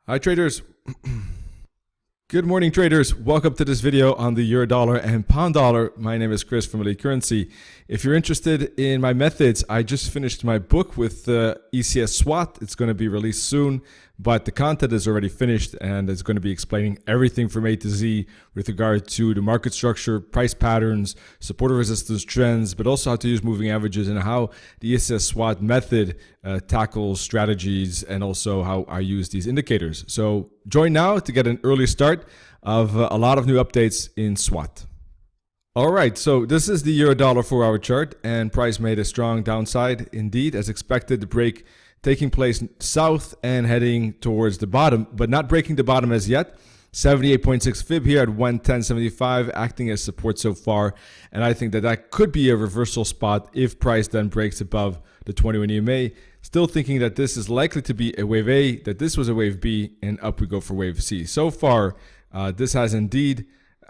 Hi traders. Good morning traders. Welcome to this video on the euro dollar and pound dollar. My name is Chris from Elite Currency. If you're interested in my methods, I just finished my book with ecs.SWAT. It's going to be released soon, but the content is already finished and it's going to be explaining everything from A to Z with regard to the market structure, price patterns, support and resistance trends, but also how to use moving averages and how the ecs.SWAT method tackles strategies and also how I use these indicators. So join now to get an early start of a lot of new updates in SWAT. All right, so this is the euro dollar 4-hour chart, and price made a strong downside indeed, as expected. The break taking place south and heading towards the bottom, but not breaking the bottom as yet. 78.6 fib here at 110.75, acting as support so far, and I think that that could be a reversal spot if price then breaks above the 21 EMA. Still thinking that this is likely to be a wave A, that this was a wave B, and up we go for wave C. So far, this has indeed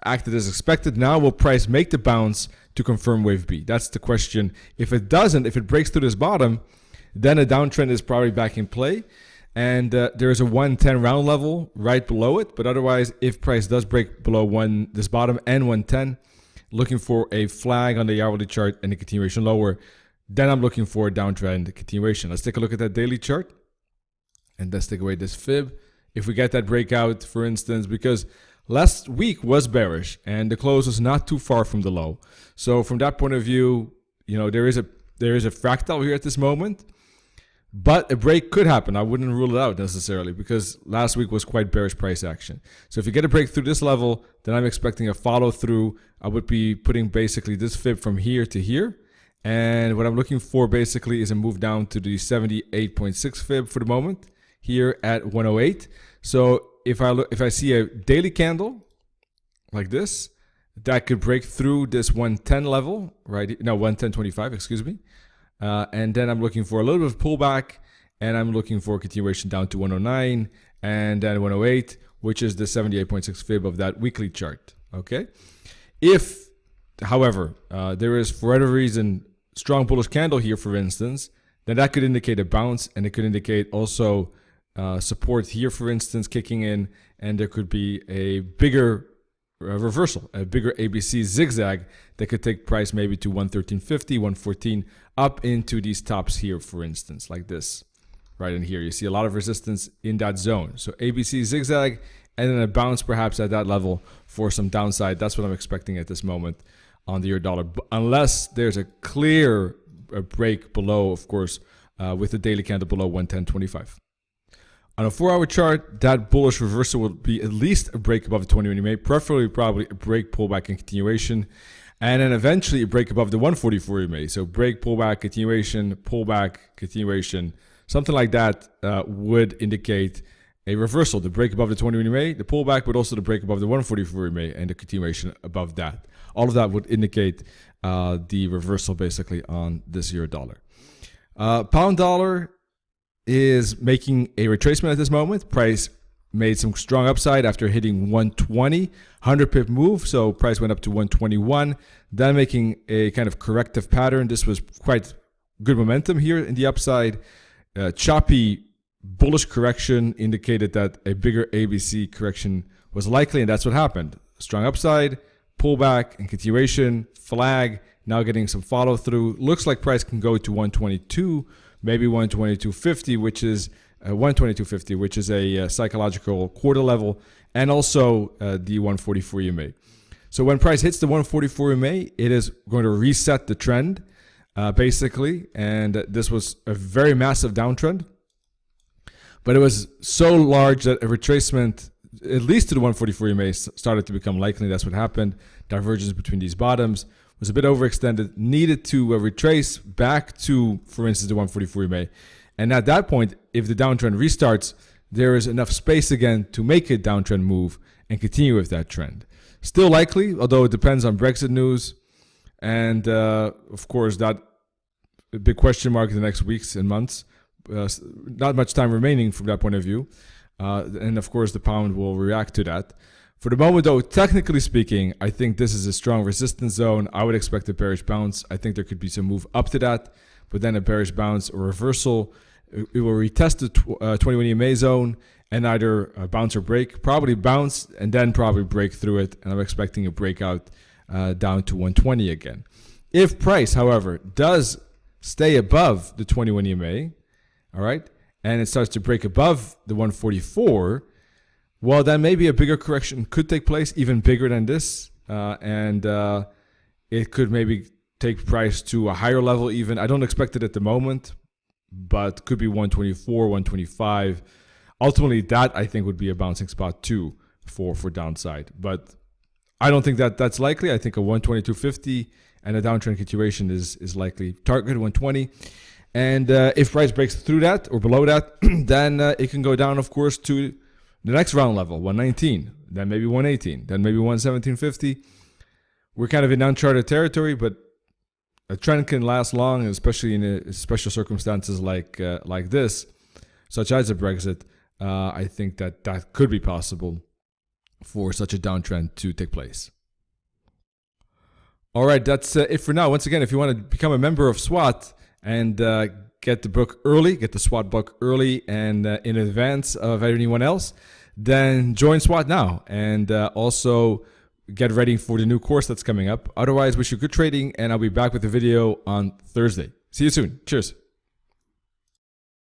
acted as expected. Now will price make the bounce to confirm wave B? That's the question. If it doesn't, if it breaks through this bottom, then a downtrend is probably back in play. And there is a 110 round level right below it. But otherwise, if price does break below this bottom and 110, looking for a flag on the hourly chart and a continuation lower, then I'm looking for a downtrend continuation. Let's take a look at that daily chart. And let's take away this fib. If we get that breakout, for instance, because last week was bearish and the close was not too far from the low. So from that point of view, you know, there is a fractal here at this moment, but a break could happen. I wouldn't rule it out necessarily because last week was quite bearish price action. So if you get a break through this level, then I'm expecting a follow through. I would be putting basically this fib from here to here. And what I'm looking for basically is a move down to the 78.6 fib for the moment here at 108. So if I see a daily candle like this, that could break through this 110 level, right? No, 110.25, excuse me. And then I'm looking for a little bit of pullback, and I'm looking for a continuation down to 109 and then 108, which is the 78.6 fib of that weekly chart. Okay. If, however, there is for whatever reason strong bullish candle here, for instance, then that could indicate a bounce, and it could indicate also support here, for instance, kicking in, and there could be a bigger reversal, a bigger ABC zigzag that could take price maybe to 113.50, 114, up into these tops here, for instance, like this, right in here. You see a lot of resistance in that zone. So ABC zigzag, and then a bounce perhaps at that level for some downside. That's what I'm expecting at this moment on the euro dollar, unless there's a clear break below, of course, with the daily candle below 110.25. On a 4-hour chart, that bullish reversal will be at least a break above the 21 EMA, preferably probably a break, pullback, and continuation, and then eventually a break above the 144 EMA. So break, pullback, continuation, something like that would indicate a reversal. The break above the 21 EMA, the pullback, but also the break above the 144 EMA and the continuation above that. All of that would indicate the reversal basically on this euro dollar. Pound dollar is making a retracement at this moment. Price made some strong upside after hitting 120, 100 pip move. So price went up to 121, then making a kind of corrective pattern. This was quite good momentum here in the upside. Choppy bullish correction indicated that a bigger ABC correction was likely, and that's what happened. Strong upside, pullback, and continuation, flag, now getting some follow through. Looks like price can go to 122, maybe 122.50, which is 122.50, which is a psychological quarter level, and also the 144 EMA. So when price hits the 144 EMA, it is going to reset the trend, basically, and this was a very massive downtrend, but it was so large that a retracement, at least to the 144 EMA, started to become likely. That's what happened. Divergence between these bottoms was a bit overextended, needed to retrace back to, for instance, the 144 EMA. And at that point, if the downtrend restarts, there is enough space again to make a downtrend move and continue with that trend. Still likely, although it depends on Brexit news. And of course, that a big question mark in the next weeks and months. Not much time remaining from that point of view. And of course, the pound will react to that. For the moment, though, technically speaking, I think this is a strong resistance zone. I would expect a bearish bounce. I think there could be some move up to that, but then a bearish bounce or reversal. It will retest the 21 EMA zone, and either bounce or break, probably bounce and then probably break through it. And I'm expecting a breakout down to 120 again. If price, however, does stay above the 21 EMA, all right, and it starts to break above the 144, well, then maybe a bigger correction could take place, even bigger than this. And it could maybe take price to a higher level even. I don't expect it at the moment, but could be 124, 125. Ultimately, that I think would be a bouncing spot too for downside. But I don't think that that's likely. I think a 122.50 and a downtrend continuation is likely. Target 120. And if price breaks through that or below that, then it can go down, of course, to the next round level, 119, then maybe 118, then maybe 117.50. We're kind of in uncharted territory, but a trend can last long, especially in special circumstances like this, such as a Brexit. I think that could be possible for such a downtrend to take place. All right, that's it for now. Once again, if you want to become a member of SWAT and get the book early, get the SWAT book early and in advance of anyone else, then join SWAT now and also get ready for the new course that's coming up. Otherwise, wish you good trading, and I'll be back with a video on Thursday. See you soon. Cheers.